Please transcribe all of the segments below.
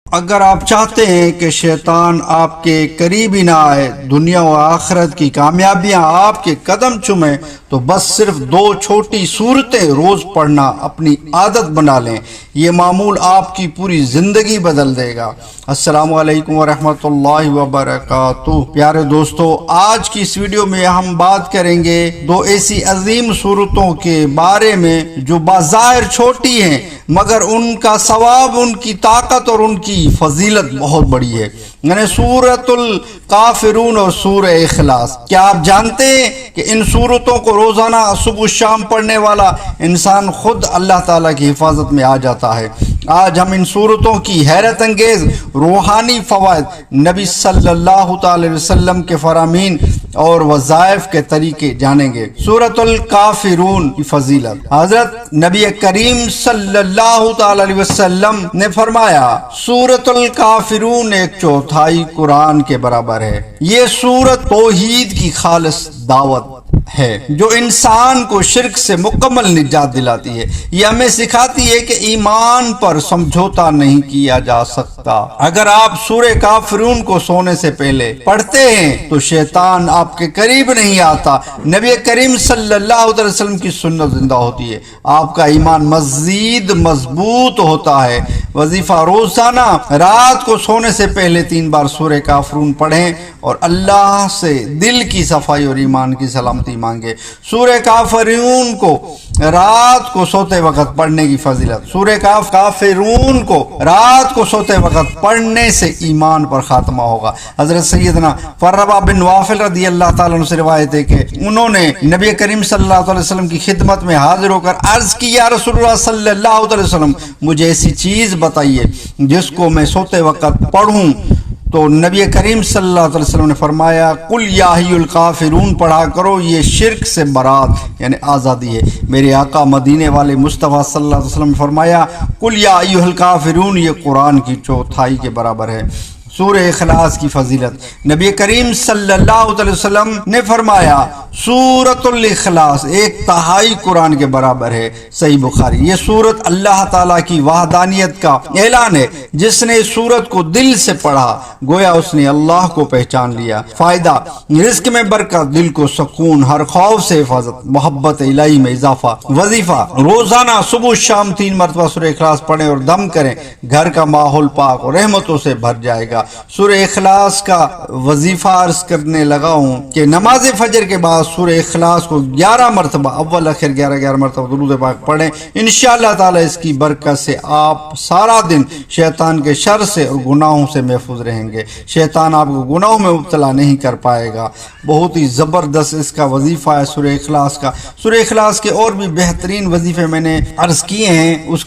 اگر آپ چاہتے ہیں کہ شیطان آپ کے قریب ہی نہ آئے، دنیا و آخرت کی کامیابیاں آپ کے قدم چومیں، تو بس صرف 2 چھوٹی سورتیں روز پڑھنا اپنی عادت بنا لیں۔ یہ معمول آپ کی پوری زندگی بدل دے گا۔ السلام علیکم ورحمۃ اللہ وبرکاتہ۔ پیارے دوستو، آج کی اس ویڈیو میں ہم بات کریں گے 2 ایسی عظیم سورتوں کے بارے میں جو بظاہر چھوٹی ہیں، مگر ان کا ثواب، ان کی طاقت اور ان کی فضیلت بہت بڑی ہے، یعنی سورۃ الکافرون اور سورہ اخلاص۔ کیا آپ جانتے ہیں کہ ان سورتوں کو روزانہ صبح و شام پڑھنے والا انسان خود اللہ تعالیٰ کی حفاظت میں آ جاتا ہے؟ آج ہم ان سورتوں کی حیرت انگیز روحانی فوائد، نبی صلی اللہ تعالی وسلم کے فرامین اور وظائف کے طریقے جانیں گے۔ سورۃ الکافرون کی فضیلت۔ حضرت نبی کریم صلی اللہ تعالی علیہ وسلم نے فرمایا، سورۃ الکافرون 1/4 قرآن کے برابر ہے۔ یہ سورت توحید کی خالص دعوت ہے جو انسان کو شرک سے مکمل نجات دلاتی ہے۔ یہ ہمیں سکھاتی ہے کہ ایمان پر سمجھوتا نہیں کیا جا سکتا۔ اگر آپ سورہ کافرون کو سونے سے پہلے پڑھتے ہیں تو شیطان آپ کے قریب نہیں آتا۔ نبی کریم صلی اللہ علیہ وسلم کی سنت زندہ ہوتی ہے، آپ کا ایمان مزید مضبوط ہوتا ہے۔ وظیفہ: روزانہ رات کو سونے سے پہلے 3 بار سورہ کافرون پڑھیں اور اللہ سے دل کی صفائی اور ایمان کی سلامتی مانگے۔ سورہ کافرون کو رات کو سوتے وقت پڑھنے کی فضیلت۔ سورہ کافرون کو رات کو سوتے وقت پڑھنے سے ایمان پر خاتمہ ہوگا۔ حضرت سیدنا فربہ بن وافل رضی اللہ تعالیٰ عنہ سے روایت ہے کہ انہوں نے نبی کریم صلی اللہ علیہ وسلم کی خدمت میں حاضر ہو کر عرض کی، یا رسول اللہ صلی اللہ علیہ وسلم، مجھے ایسی چیز بتائیے جس کو میں سوتے وقت پڑھوں۔ تو نبی کریم صلی اللہ علیہ وسلم نے فرمایا، قل یا ای الکافرون پڑھا کرو، یہ شرک سے برات یعنی آزادی ہے۔ میرے آقا مدینے والے مصطفیٰ صلی اللہ علیہ وسلم نے فرمایا، قل یا ای الکافرون، یہ قرآن کی 1/4 کے برابر ہے۔ سورہ اخلاص کی فضیلت۔ نبی کریم صلی اللہ علیہ وسلم نے فرمایا، سورۃ الاخلاص 1/3 قرآن کے برابر ہے۔ صحیح بخاری۔ یہ سورت اللہ تعالیٰ کی وحدانیت کا اعلان ہے۔ جس نے اس سورت کو دل سے پڑھا گویا اس نے اللہ کو پہچان لیا۔ فائدہ: رزق میں برکت، دل کو سکون، ہر خوف سے حفاظت، محبت الہی میں اضافہ۔ وظیفہ: روزانہ صبح و شام 3 مرتبہ سورہ اخلاص پڑھیں اور دم کریں، گھر کا ماحول پاک اور رحمتوں سے بھر جائے گا۔ سورہ اخلاص کا وظیفہ عرض کرنے لگا ہوں کہ نماز فجر کے بعد سورہ اخلاص کو 11 مرتبہ اول اخر 11 مرتبہ درود پاک پڑھیں۔ انشاءاللہ تعالی اس کی برکت سے آپ سارا دن شیطان کے شر سے اور گناہوں سے محفوظ رہیں گے۔ شیطان آپ کو گناہوں میں مبتلا نہیں کر پائے گا۔ بہت ہی زبردست اس کا وظیفہ ہے سورہ اخلاص کا۔ سورہ اخلاص کے اور بھی بہترین وظیفے میں نے عرض کیے ہیں، اس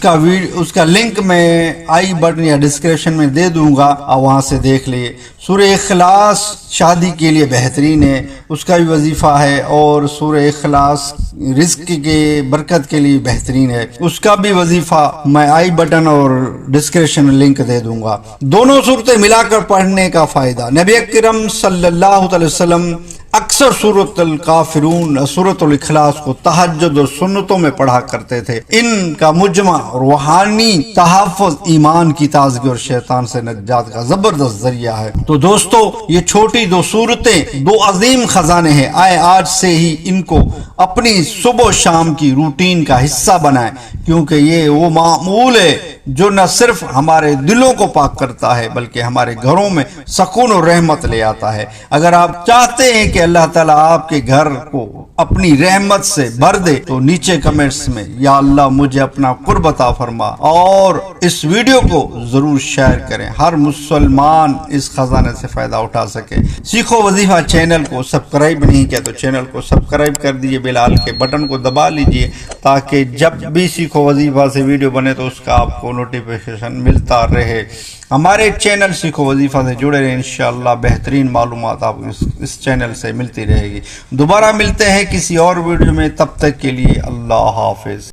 کا لنک میں آئی بٹن یا ڈسکرپشن میں دے دوں گا، آپ وہاں سے دیکھ لیے۔ سورہ اخلاص شادی کے لیے بہترین ہے، اس کا بھی وظیفہ ہے، اور سورہ اخلاص رزق کے برکت کے لیے بہترین ہے، اس کا بھی وظیفہ میں آئی بٹن اور ڈسکرپشن میں لنک دے دوں گا۔ دونوں صورتیں ملا کر پڑھنے کا فائدہ: نبی اکرم صلی اللہ علیہ وسلم اکثر سورۃ الکافرون، سورۃ الاخلاص کو تہجد اور سنتوں میں پڑھا کرتے تھے۔ ان کا مجمع روحانی تحفظ، ایمان کی تازگی اور شیطان سے نجات کا زبردست ذریعہ ہے۔ تو دوستو، یہ چھوٹی 2 سورتیں 2 عظیم خزانے ہیں۔ آئے آج سے ہی ان کو اپنی صبح و شام کی روٹین کا حصہ بنائیں، کیونکہ یہ وہ معمول ہے جو نہ صرف ہمارے دلوں کو پاک کرتا ہے بلکہ ہمارے گھروں میں سکون اور رحمت لے آتا ہے۔ اگر آپ چاہتے ہیں کہ اللہ تعالیٰ آپ کے گھر کو اپنی رحمت سے بھر دے تو نیچے کمنٹس میں یا اللہ مجھے اپنا قرب عطا فرما، اور اس ویڈیو کو ضرور شیئر کریں، ہر مسلمان اس خزانے سے فائدہ اٹھا سکے۔ سیکھو وظیفہ چینل کو سبسکرائب نہیں کیا تو چینل کو سبسکرائب کر دیجئے، بیل کے بٹن کو دبا لیجئے تاکہ جب بھی سیکھو وظیفہ سے ویڈیو بنے تو اس کا آپ کو نوٹیفیکیشن ملتا رہے۔ ہمارے چینل سیکھو وظیفہ سے جڑے رہے، انشاءاللہ بہترین معلومات آپ اس چینل سے ملتی رہے گی۔ دوبارہ ملتے ہیں کسی اور ویڈیو میں، تب تک کے لیے اللہ حافظ۔